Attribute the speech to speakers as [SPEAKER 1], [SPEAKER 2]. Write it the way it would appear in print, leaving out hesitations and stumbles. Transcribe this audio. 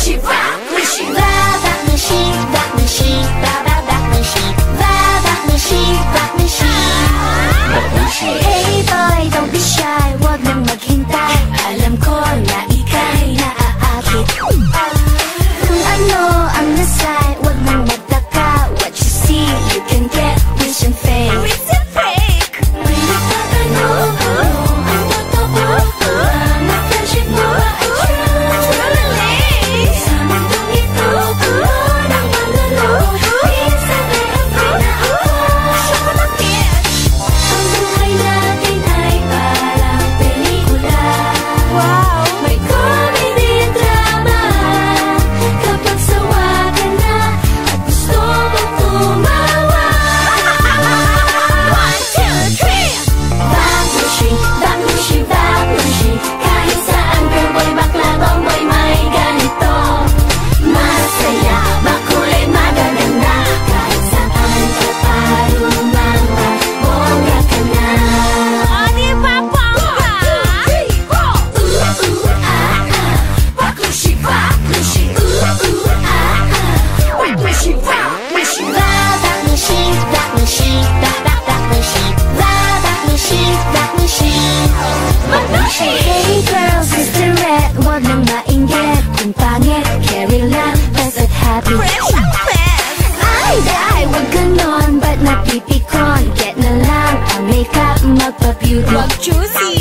[SPEAKER 1] Hey boy, don't be shy, wag nang maghintay. Alam ko na ika'y naaakit. Kung ano ang nasay, wag nang magtaka. What you see, you can get vision fake. Vision fake! May nagtatanong kung ang totoo. Ang friendship mo ba ay true? Sa mundong ito, puno ng magulo. Minsan ay afraid na ako. Ang buhay natin ay parang pelikula. Wow! May comedy and drama. Kapag sawa ka na at gusto mong tumawa. 1, 2, 3! Baklushi, baklushi, baklushi. Kahit saan girlboy, bakla, tomboy, may ganito. Masaya, makulay, magaganda. Kahit saan ka parumang bongga ka na.
[SPEAKER 2] O, di ba, bongga?
[SPEAKER 1] 1, 2, 3, 4. Baklushi, baklushi. Baklushi, baklushi. Baklushi, baklushi. Baklushi, baklushi. Baklushi. Hey girls, Sister Red, wag nang mainggit. Kung pangit, carry lang, best at happy.
[SPEAKER 2] Fresh ang fresh!
[SPEAKER 1] Ay, wag ganon, ba't napipikon? Get na lang ang makeup, magpa-beauty.
[SPEAKER 2] Wag choosy!